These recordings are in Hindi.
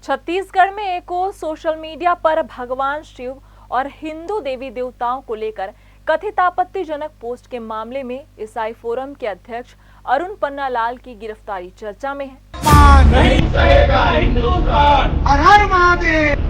छत्तीसगढ़ में एक और सोशल मीडिया पर भगवान शिव और हिंदू देवी देवताओं को लेकर कथित आपत्तिजनक पोस्ट के मामले में ईसाई फोरम के अध्यक्ष अरुण पन्नालाल की गिरफ्तारी चर्चा में है। नहीं सहेगा हिंदुस्तान। हर हर महादेव।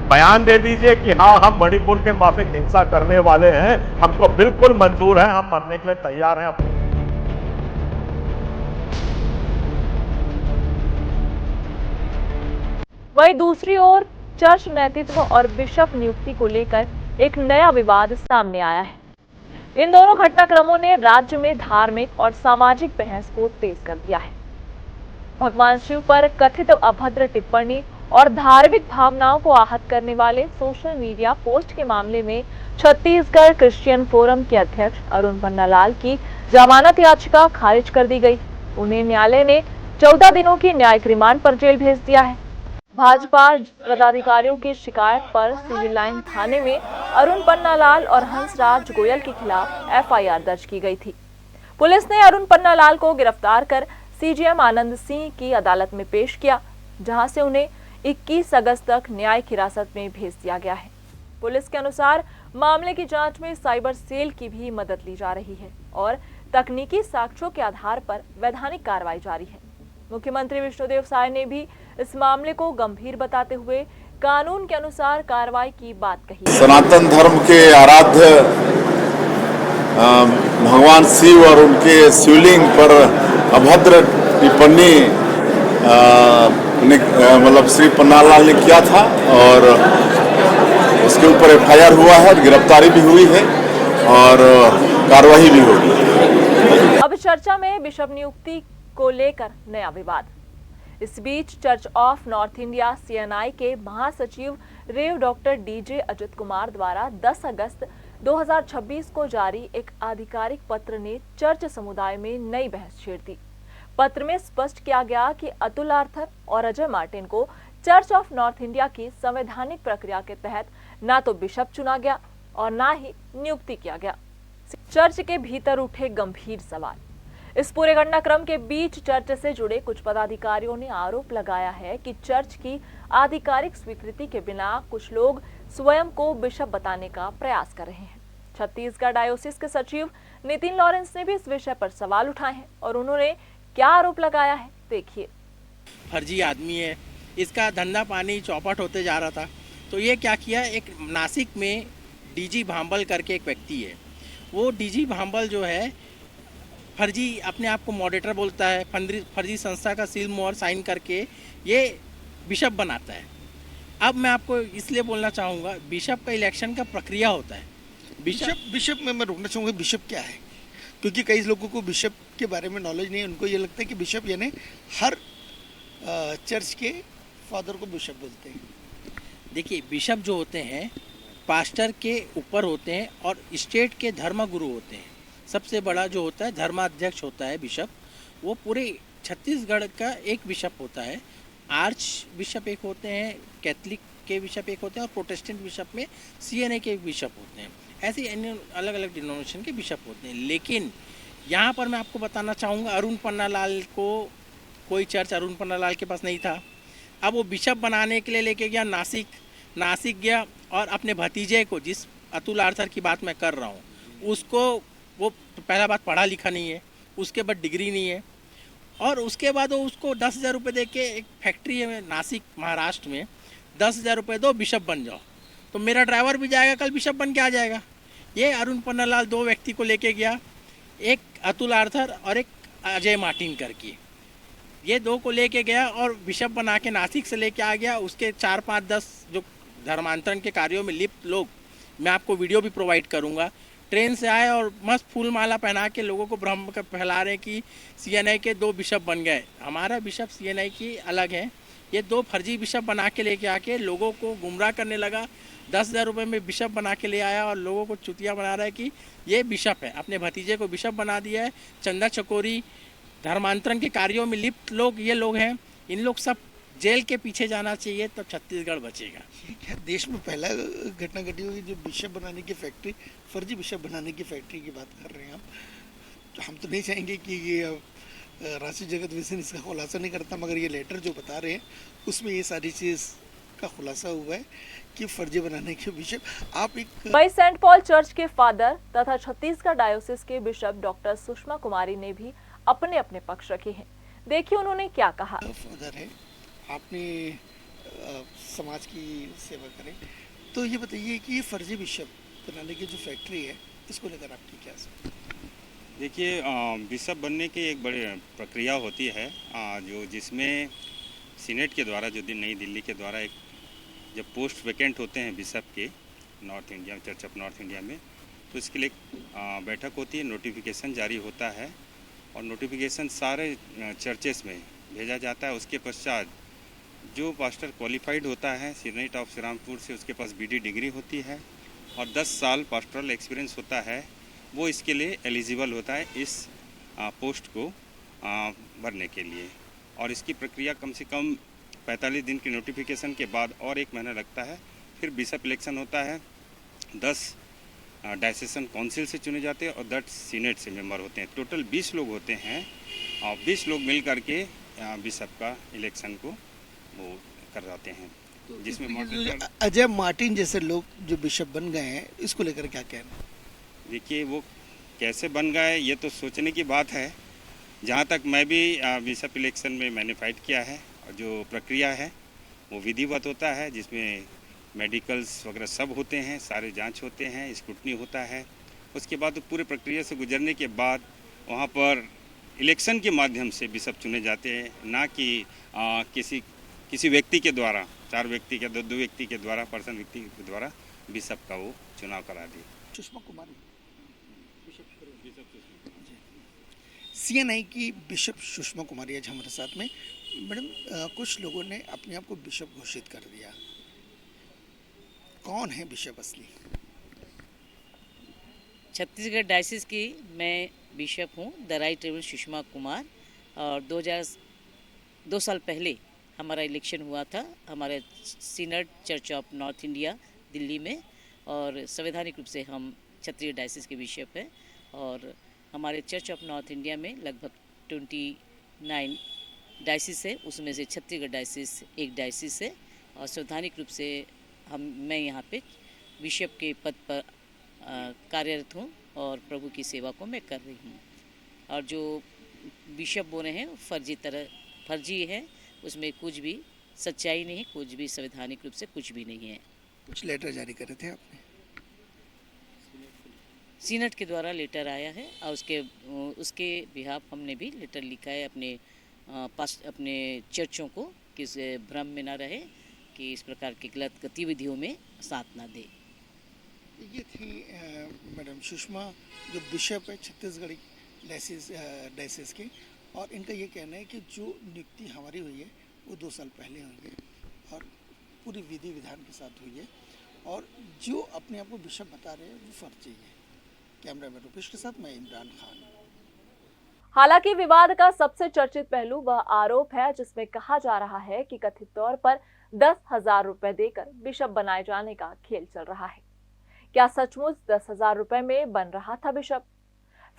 बयान दे दीजिए कि हाँ, हम मणिपुर के माफिक हिंसा करने वाले हैं, हमको बिल्कुल मंजूर है, हम मरने के लिए तैयार हैं। वहीं दूसरी ओर चर्च नेतृत्व और बिशप नियुक्ति को लेकर एक नया विवाद सामने आया है। इन दोनों घटनाक्रमों ने राज्य में धार्मिक और सामाजिक बहस को तेज कर दिया है। भगवान शिव पर कथित अभद्र टिप्पणी और धार्मिक भावनाओं को आहत करने वाले सोशल मीडिया पोस्ट के मामले में छत्तीसगढ़ क्रिश्चियन फोरम के अध्यक्ष अरुण पन्नालाल की जमानत याचिका खारिज कर दी गई। उन्हें न्यायालय ने 14 दिनों की न्यायिक रिमांड पर जेल भेज दिया है। भाजपा पदाधिकारियों की शिकायत पर सिविल लाइन थाने में अरुण पन्नालाल और हंसराज गोयल के खिलाफ एफआईआर दर्ज की गई थी। पुलिस ने अरुण पन्नालाल को गिरफ्तार कर सीजीएम आनंद सिंह की अदालत में पेश किया, जहां से उन्हें 21 अगस्त तक न्यायिक हिरासत में भेज दिया गया है। पुलिस के अनुसार मामले की जांच में साइबर सेल की भी मदद ली जा रही है और तकनीकी साक्ष्यों के आधार पर वैधानिक कार्रवाई जारी है। मुख्यमंत्री विष्णुदेव साय ने भी इस मामले को गंभीर बताते हुए कानून के अनुसार कार्रवाई की बात कही। सनातन धर्म के आराध्य भगवान शिव और उनके शिवलिंग पर अभद्र टिप्पणी मतलब श्री पन्नालाल ने किया था और उसके ऊपर एफआईआर हुआ है, गिरफ्तारी भी हुई है और कार्रवाई भी होगी। अब चर्चा में बिशप नियुक्ति को लेकर नया विवाद। इस बीच Church of North India CNI के महासचिव Rev doctor DJ Ajit Kumar द्वारा 10 अगस्त 2026 को जारी एक आधिकारिक पत्र ने चर्च समुदाय में नई बहस छेड़ दी। पत्र में स्पष्ट किया गया कि अतुल आर्थर और अजय मार्टिन को चर्च ऑफ नॉर्थ इंडिया की संवैधानिक प्रक्रिया के तहत ना तो बिशप चुना गया और ना ही नियुक्ति किया गया। चर्च के भीतर उठे गंभीर सवाल। इस पूरे घटनाक्रम के बीच चर्च से जुड़े कुछ पदाधिकारियों ने आरोप लगाया है कि चर्च की आधिकारिक स्वीकृति के बिना कुछ लोग स्वयं को बिशप बताने का प्रयास कर रहे हैं। छत्तीसगढ़ डायोसिस के सचिव नितिन लॉरेंस ने भी इस विषय पर सवाल उठाए हैं और उन्होंने क्या आरोप लगाया है, देखिए। फर्जी आदमी है, इसका धंधा पानी चौपट होते जा रहा था, तो ये क्या किया, एक नासिक में डीजी भांबल करके एक व्यक्ति है, वो डीजी भांबल जो है फर्जी अपने आप को मॉडरेटर बोलता है, फर्जी संस्था का सील मोहर साइन करके ये बिशप बनाता है। अब मैं आपको इसलिए बोलना चाहूँगा, बिशप का इलेक्शन का प्रक्रिया होता है। बिशप में मैं रोकना चाहूँगा, बिशप क्या है, क्योंकि कई लोगों को बिशप के बारे में नॉलेज नहीं है। उनको ये लगता है कि बिशप यानी हर चर्च के फादर को बिशप बोलते हैं। देखिए, बिशप जो होते हैं पास्टर के ऊपर होते हैं और स्टेट के धर्मगुरु होते हैं। सबसे बड़ा जो होता है धर्माध्यक्ष होता है बिशप, वो पूरे छत्तीसगढ़ का एक बिशप होता है। आर्च बिशप एक होते हैं, कैथलिक के बिशप एक होते हैं और प्रोटेस्टेंट बिशप में सीएनए के बिशप होते हैं। ऐसे अलग अलग डिनोमिनेशन के बिशप होते हैं। लेकिन यहाँ पर मैं आपको बताना चाहूँगा, अरुण पन्नालाल को कोई चर्च अरुण पन्नालाल के पास नहीं था। अब वो बिशप बनाने के लिए लेके गया नासिक गया और अपने भतीजे को, जिस अतुल आर्थर की बात मैं कर रहा हूँ, उसको, वो पहला बात पढ़ा लिखा नहीं है, उसके बाद डिग्री नहीं है, और उसके बाद वो उसको 10,000 रुपये दे के एक फैक्ट्री है नासिक महाराष्ट्र में, 10,000 रुपये दो बिशप बन जाओ। तो मेरा ड्राइवर भी जाएगा, कल बिशप बन के आ जाएगा। ये अरुण पन्नालाल दो व्यक्ति को लेके गया, एक अतुल आर्थर और एक अजय मार्टिन करके, ये दो को लेके गया और बिशप बना के नासिक से लेके आ गया। उसके 4, 5, 10 जो धर्मांतरण के कार्यों में लिप्त लोग, मैं आपको वीडियो भी प्रोवाइड करूँगा, ट्रेन से आए और मस्त फूल माला पहना के लोगों को भ्रम कर फैला रहे कि सीएनआई के 2 बिशप बन गए। हमारा बिशप सीएनआई की अलग है। ये 2 फर्जी बिशप बना के लेके आके लोगों को गुमराह करने लगा। 10,000 रुपये में बिशप बना के ले आया और लोगों को चुतिया बना रहा है कि ये बिशप है। अपने भतीजे को बिशप बना दिया है। चंदा चकोरी, धर्मांतरण के कार्यों में लिप्त लोग ये लोग हैं। इन लोग सब जेल के पीछे जाना चाहिए तो छत्तीसगढ़ बचेगा। क्या देश में पहला घटना घटी होगी जो बिशप बनाने की फैक्ट्री, फर्जी बिशप बनाने की फैक्ट्री की बात कर रहे हैं आप। तो हम तो नहीं चाहेंगे कि ये राशि जगत वैसे इसका खुलासा नहीं करता, मगर ये लेटर जो बता रहे हैं उसमें ये सारी चीज़ का खुलासा हुआ है कि फर्जी बनाने के बिशप आप एक वहीं सेंट पॉल चर्च के फादर तथा छत्तीसगढ़ डायोसिस के बिशप डॉक्टर सुषमा कुमारी ने भी अपने अपने पक्ष रखे हैं। देखिए उन्होंने क्या कहा। फादर है, आपने समाज की सेवा करें, तो ये बताइए कि ये फर्जी बिशप बनाने की जो फैक्ट्री है इसको लेकर आपकी क्या सोच? देखिए, बिशप बनने की एक बड़ी प्रक्रिया होती है जो जिसमें सीनेट के द्वारा जो नई दिल्ली के द्वारा एक जब पोस्ट वैकेंट होते हैं बिशप के north India church of North India में, तो इसके लिए बैठक होती है, नोटिफिकेशन जारी होता है और नोटिफिकेशन सारे चर्चेस में भेजा जाता है। उसके पश्चात जो पास्टर क्वालिफाइड होता है सीनेट ऑफ श्रीरामपुर से, उसके पास बीडी डिग्री होती है और 10 साल पास्टरल एक्सपीरियंस होता है, वो इसके लिए एलिजिबल होता है इस पोस्ट को भरने के लिए। और इसकी प्रक्रिया कम से कम 45 दिन की नोटिफिकेशन के बाद और 1 महीना लगता है। फिर बिशप इलेक्शन होता है, 10 डायसेशन काउंसिल से चुने जाते हैं और 10 सीनेट से मेंबर होते हैं। टोटल 20 लोग होते हैं और 20 लोग मिल करके बिशप का इलेक्शन को वो करवाते हैं, जिसमें मॉडरेटर अजय मार्टिन जैसे लोग जो बिशप बन गए हैं, इसको लेकर क्या कहना है? देखिए, वो कैसे बन गए ये तो सोचने की बात है। जहाँ तक मैं भी बिशप इलेक्शन में मैंने फाइट किया है और जो प्रक्रिया है वो विधिवत होता है, जिसमें मेडिकल्स वगैरह सब होते हैं, सारे जांच होते हैं, स्क्रूटनी होता है। उसके बाद पूरे प्रक्रिया से गुजरने के बाद वहाँ पर इलेक्शन के माध्यम से बिशप चुने जाते हैं, ना कि किसी व्यक्ति के द्वारा, 4 व्यक्ति के 2 व्यक्ति के द्वारा, पर्सन व्यक्ति के द्वारा बिशप का वो चुनाव करा दिए। सुषमा कुमारी CNI की बिशप सुषमा कुमारी आज हमारे साथ में। मैडम, कुछ लोगों ने अपने आप को बिशप घोषित कर दिया, कौन है बिशप असली? छत्तीसगढ़ डायसिस की मैं बिशप हूँ, the right reverend Sushma Kumar. और 2 साल पहले हमारा इलेक्शन हुआ था हमारे senate church of North India Delhi में, और संवैधानिक रूप से हम छत्तीसगढ़ डायसिस के बिशप हैं। और हमारे चर्च ऑफ नॉर्थ इंडिया में लगभग 29 डायसिस है, उसमें से छत्तीसगढ़ डायसिस एक डायसिस है। और संवैधानिक रूप से मैं यहाँ पे बिशप के पद पर कार्यरत हूँ और प्रभु की सेवा को मैं कर रही हूँ। और जो बिशप बोले हैं फर्जी है, उसमें कुछ भी सच्चाई नहीं है, कुछ भी संवैधानिक रूप से कुछ भी नहीं है। कुछ लेटर जारी करे थे आपने? सीनेट के द्वारा लेटर आया है और उसके बिहाफ हमने भी लेटर लिखा है अपने चर्चों को कि इस भ्रम में ना रहे कि इस प्रकार की गलत गतिविधियों में साथ ना दे। ये थी मैडम सुषमा, जो बिशप है छत्तीसगढ़ डायसिस की, और इनका ये कहना है कि जो नियुक्ति हमारी हुई है वो 2 साल पहले हुई है और पूरी विधि विधान के साथ हुई है, और जो अपने आप को बिशप बता रहे हैं वो फर्जी है। कैमरामैन रूपेश के साथ मैं इमरान खान। हालांकि विवाद का सबसे चर्चित पहलू वह आरोप है जिसमें कहा जा रहा है कि कथित तौर पर 10,000 रुपए देकर बिशप बनाए जाने का खेल चल रहा है। क्या सचमुच 10,000 रुपए में बन रहा था बिशप?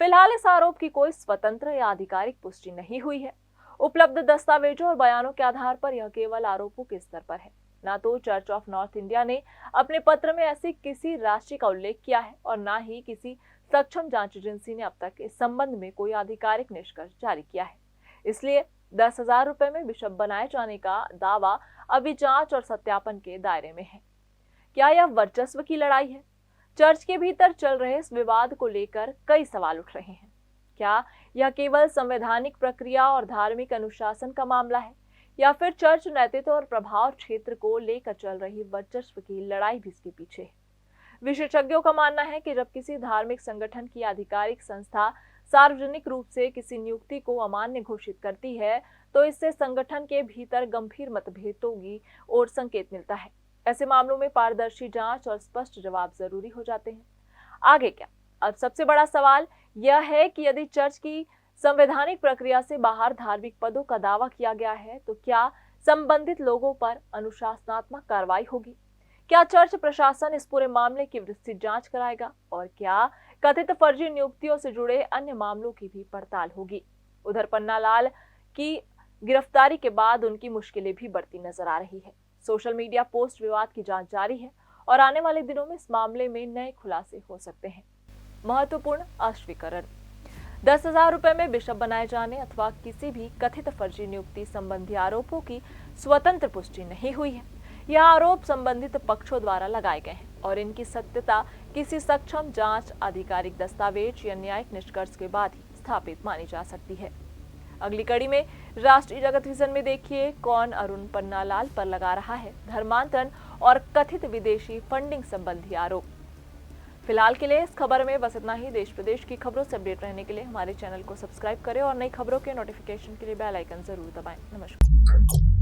फिलहाल इस आरोप की कोई स्वतंत्र या आधिकारिक पुष्टि नहीं हुई है। उपलब्ध दस्तावेजों और बयानों के आधार पर यह केवल आरोपों के स्तर पर है। ना तो चर्च ऑफ नॉर्थ इंडिया ने अपने पत्र में ऐसी किसी राशि का उल्लेख किया है और ना ही किसी सक्षम जांच एजेंसी ने अब तक इस संबंध में कोई आधिकारिक निष्कर्ष जारी किया है। इसलिए 10,000 रुपए में बिशप बनाए जाने का दावा अभी जांच और सत्यापन के दायरे में है। क्या यह वर्चस्व की लड़ाई है? चर्च के भीतर चल रहे इस विवाद को लेकर कई सवाल उठ रहे हैं। क्या यह केवल संवैधानिक प्रक्रिया और धार्मिक अनुशासन का मामला है, या फिर चर्च नैतिकता और प्रभाव क्षेत्र को लेकर चल रही वर्चस्व की लड़ाई भी इसके पीछे है? विशेषज्ञों का मानना है कि जब किसी धार्मिक संगठन की आधिकारिक संस्था सार्वजनिक रूप से किसी नियुक्ति को अमान्य घोषित करती है तो इससे संगठन के भीतर गंभीर मतभेदों की ओर संकेत मिलता है। ऐसे मामलों में पारदर्शी जांच और स्पष्ट जवाब जरूरी हो जाते हैं। आगे क्या? अब सबसे बड़ा सवाल यह है कि यदि चर्च की संवैधानिक प्रक्रिया से बाहर धार्मिक पदों का दावा किया गया है तो क्या संबंधित लोगों पर अनुशासनात्मक कार्रवाई होगी? क्या चर्च प्रशासन इस पूरे मामले की विस्तृत जांच कराएगा? और क्या कथित फर्जी नियुक्तियों से जुड़े अन्य मामलों की भी पड़ताल होगी? उधर पन्नालाल की गिरफ्तारी के बाद उनकी मुश्किलें भी बढ़ती नजर आ रही है। सोशल मीडिया पोस्ट विवाद की जांच जारी है और आने वाले दिनों में इस मामले में नए खुलासे हो सकते हैं। महत्वपूर्ण स्पष्टीकरण: 10,000 रुपए में बिशप बनाए जाने अथवा किसी भी कथित फर्जी नियुक्ति संबंधी आरोपों की स्वतंत्र पुष्टि नहीं हुई है। यह आरोप संबंधित पक्षों द्वारा लगाए गए हैं और इनकी सत्यता किसी सक्षम जांच, आधिकारिक दस्तावेज या न्यायिक निष्कर्ष के बाद ही स्थापित मानी जा सकती है। अगली कड़ी में राष्ट्रीय जगत विजन में देखिए कौन अरुण पन्नालाल पर लगा रहा है धर्मांतरण और कथित विदेशी फंडिंग संबंधी आरोप। फिलहाल के लिए इस खबर में बस इतना ही। देश प्रदेश की खबरों से अपडेट रहने के लिए हमारे चैनल को सब्सक्राइब करें और नई खबरों के नोटिफिकेशन के लिए बेल आइकन जरूर दबाएं। नमस्कार।